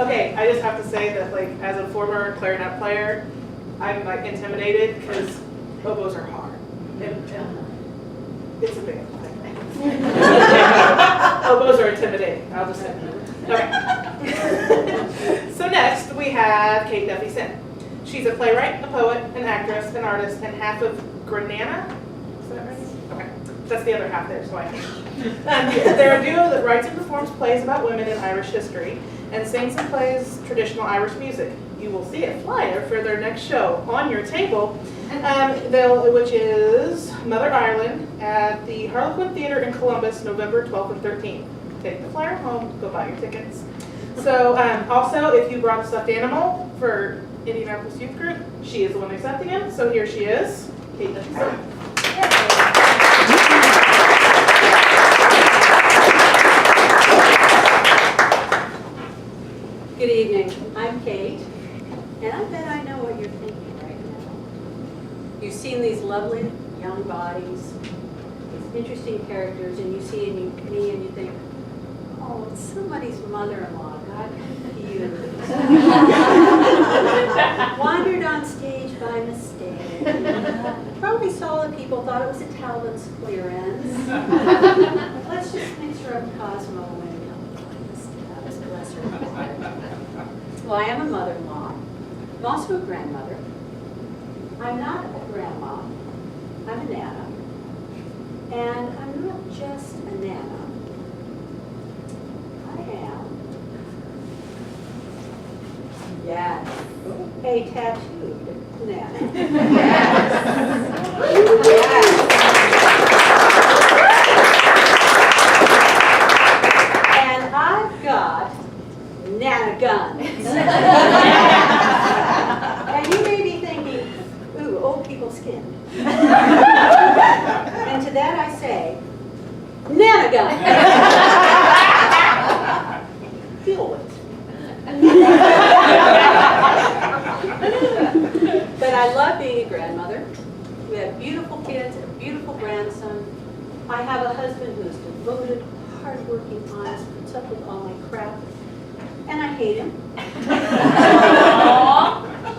Okay, I just have to say that, like, as a former clarinet player, I'm like intimidated because oboes are hard. It's a big thing. Oboes are intimidating. I'll just say. Okay. So next we have Kate Duffy Sim. She's a playwright, a poet, an actress, an artist, and half of Granana. Is that right? Okay. That's the other half there, so I they're a duo that writes and performs plays about women in Irish history and sings and plays traditional Irish music. You will see a flyer for their next show on your table, which is Mother Ireland at the Harlequin Theater in Columbus, November 12th and 13th. Take the flyer home, go buy your tickets. So also, if you brought a stuffed animal for Indianapolis Youth Group, she is the one accepting him. So here she is, Kate Duffy Sim. Good evening. I'm Kate, and I bet I know what you're thinking right now. You've seen these lovely young bodies, these interesting characters, and you see me and you think, oh, it's somebody's mother-in-law. God confused. Wandered on stage by mistake. Probably saw that people thought it was a Talbot's clearance. Let's just mix her up Cosmo and bless her heart. Well, I am a mother-in-law. I'm also a grandmother. I'm not a grandma. I'm a nana. And I'm not just a nana. I am, yes, a tattooed nana. Yes. Yes. And I've got nana guns. And you may be thinking, ooh, old people's skin. And to that I say, nana gun. Feel it. But I love being a grandmother. We have beautiful kids, a beautiful grandson. I have a husband who's devoted, hardworking, honest, puts up with all my crap. And I hate him.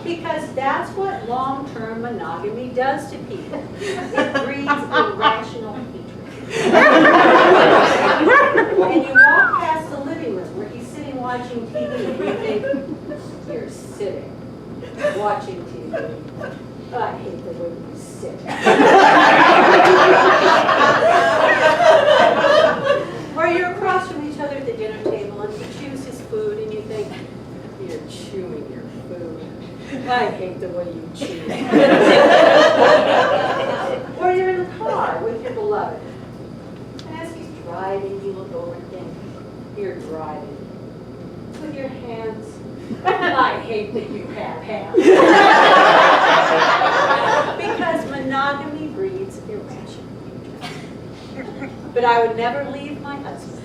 Because that's what long-term monogamy does to people. It breeds irrational hatred. And you walk past the living room where he's sitting watching TV and you think, you're sitting watching TV. I hate the way you sit. Or you're across from each other at the dinner table and he chews his food and you think, you're chewing your food. I hate the way you chew. Or you're in the car with your beloved. And as he's driving, you look over and think, you're driving. With your hands. I hate that you have hands. Because monogamy breeds irrational hatred. But I would never leave my husband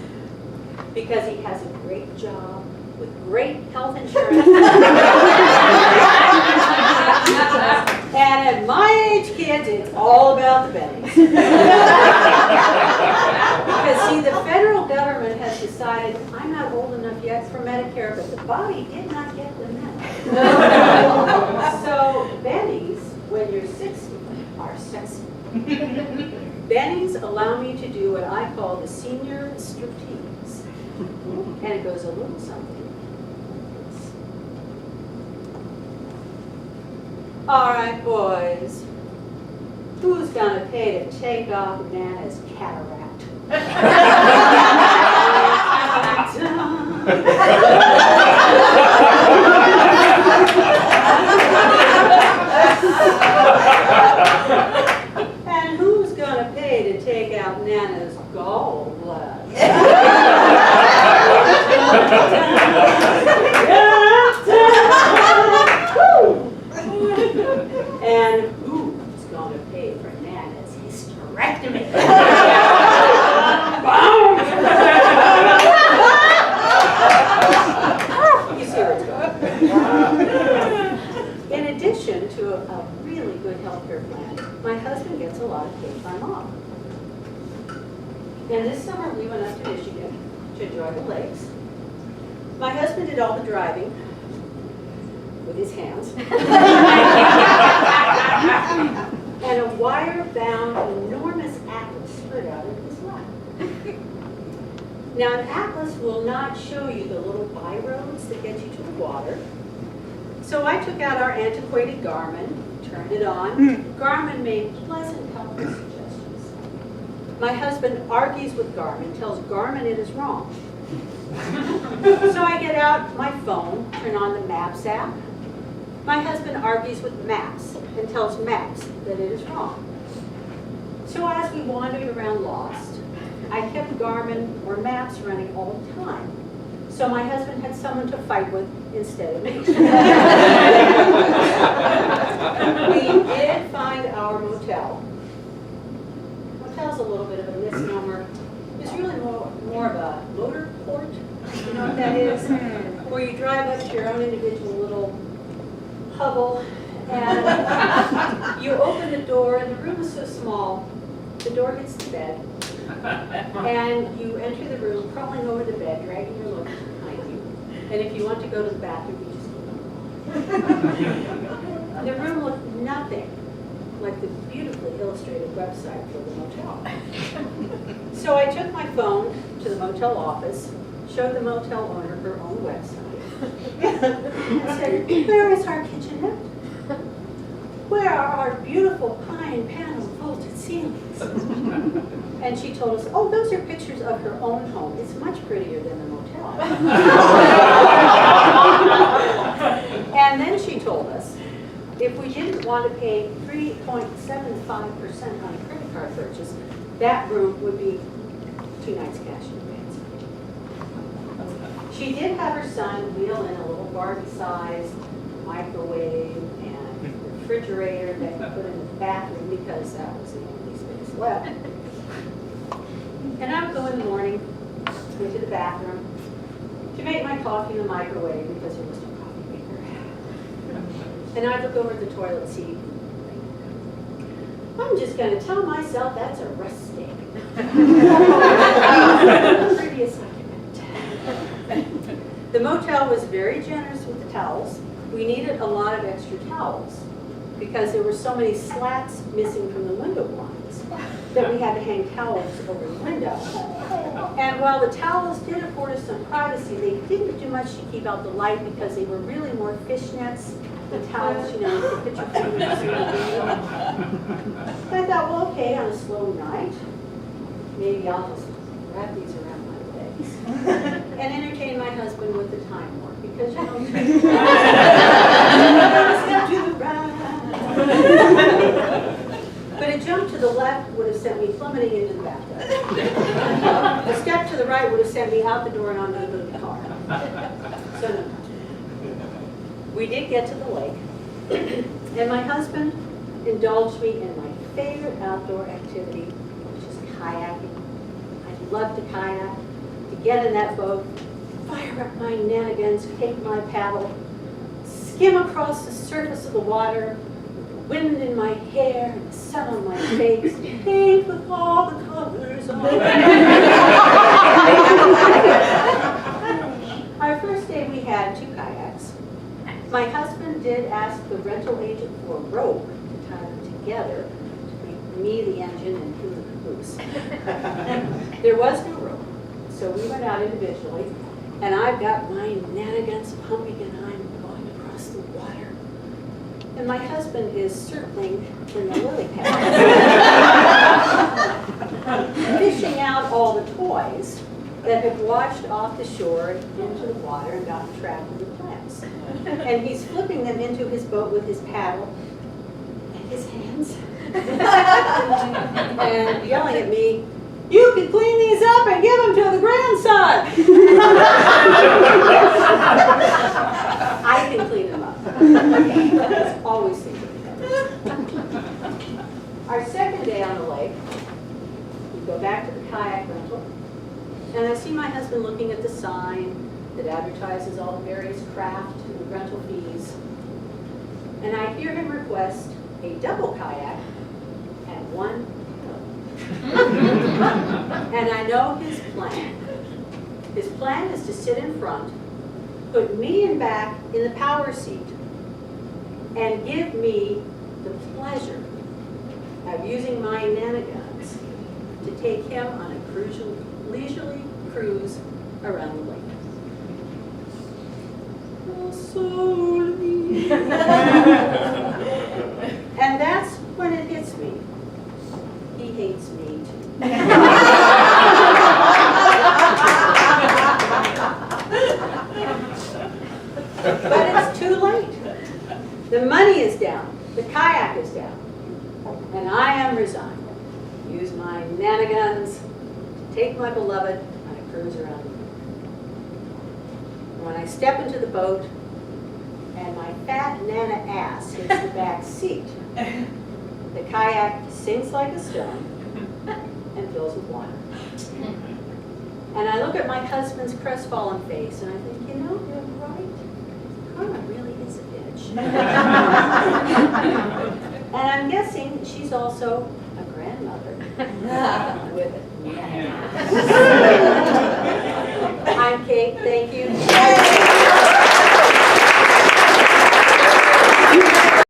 because he has a great job with great health insurance. And at my age, kids, it's all about the bennies. Because see, the federal government has decided I'm not old enough yet for Medicare, but the body did not get the memo. So bennies, when you're 60, are sexy. Bennies allow me to do what I call the senior striptease. And it goes a little something. All right, boys. Who's gonna pay to take off Nana's cataract? And who's gonna pay to take out Nana's gallbladder? And who's going to pay for Nana's hysterectomy? You see where it's going. In addition to a really good healthcare plan, my husband gets a lot of paid time off. And this summer we went up to Michigan to enjoy the lakes. My husband husband did all the driving with his hands. And a wire-bound enormous atlas slid out of his lap. Now, an atlas will not show you the little by roads that get you to the water. So I took out our antiquated Garmin, turned it on. Garmin made pleasant, helpful suggestions. My husband argues with Garmin, tells Garmin it is wrong. So I get out my phone, turn on the Maps app. My husband argues with Maps and tells Maps that it is wrong. So as we wandered around lost, I kept Garmin or Maps running all the time. So my husband had someone to fight with instead of me. We did find our motel. Motel's a little bit of a misnomer. It's really more of a motor port. You know what that is? Where you drive up to your own individual little hovel, and you open the door, and the room is so small, the door hits the bed, and you enter the room, crawling over the bed, dragging your luggage behind you. And if you want to go to the bathroom, you just go. The room looked nothing like the beautifully illustrated website for the motel. So I took my phone to the motel office, showed the motel owner her own website, and said, "Where is our kitchenette? Where are our beautiful pine panel vaulted ceilings?" And she told us, "Oh, those are pictures of her own home. It's much prettier than the motel." And then she told us, if we didn't want to pay 3.75% on a credit card purchase, that room would be 2 nights cash in advance. She did have her son wheel in a little Barbie-sized microwave and refrigerator that he put in the bathroom because that was the only space left. And I would go in the morning into the bathroom to make my coffee in the microwave because there was no coffee maker. And I'd look over at the toilet seat and think, I'm just going to tell myself that's a rust steak. Previous argument. The motel was very generous with the towels. We needed a lot of extra towels because there were so many slats missing from the window blinds that we had to hang towels over the window. And while the towels did afford us some privacy, they didn't do much to keep out the light because they were really more fishnets. The towels, you know, you could put your fingers in the I thought, well, okay, on a slow night, maybe I'll just wrap these around my legs and entertain my husband with the time warp because, you know, step to the right. But a jump to the left would have sent me plummeting into the bathtub. A step to the right would have sent me out the door and onto the hood of the car. So no. We did get to the lake, and my husband indulged me in my favorite outdoor activity, which is kayaking. I love to kayak, to get in that boat, fire up my nanigans, take my paddle, skim across the surface of the water, with the wind in my hair and the sun on my face, paint with all the colors on. Our first day we had 2 kayaks. My husband did ask the rental agent for a rope to tie them together to make me the engine and him the caboose. There was no rope, so we went out individually, and I've got my nanigans pumping and I'm going across the water. And my husband is circling in the lily pad, fishing out all the toys that have washed off the shore into the water and gotten trapped in the plants. And he's flipping them into his boat with his paddle and his hands. And yelling at me, "You can clean these up and give them to the grandson." I can clean them up. That's always thinking. Our second day on the lake, we go back to the kayak rental. And I see my husband looking at the sign that advertises all the various craft and rental fees. And I hear him request a double kayak and 1 pillow. And I know his plan. His plan is to sit in front put me in back in the power seat, and give me the pleasure of using my nanogons to take him on a leisurely cruise around the lake. Oh, sorry. And that's when it hits me. He hates me too. But it's too late. The money is down, the kayak is down, and I am resigned. Use my nanogons to take my beloved on a cruise around the lake. When I step into the boat and my fat nana ass hits the back seat, the kayak sinks like a stone and fills with water. And I look at my husband's crestfallen face and I think, you know, you're right. Karma really is a bitch. And I'm guessing she's also a grandmother with it. I'm Kate, thank you.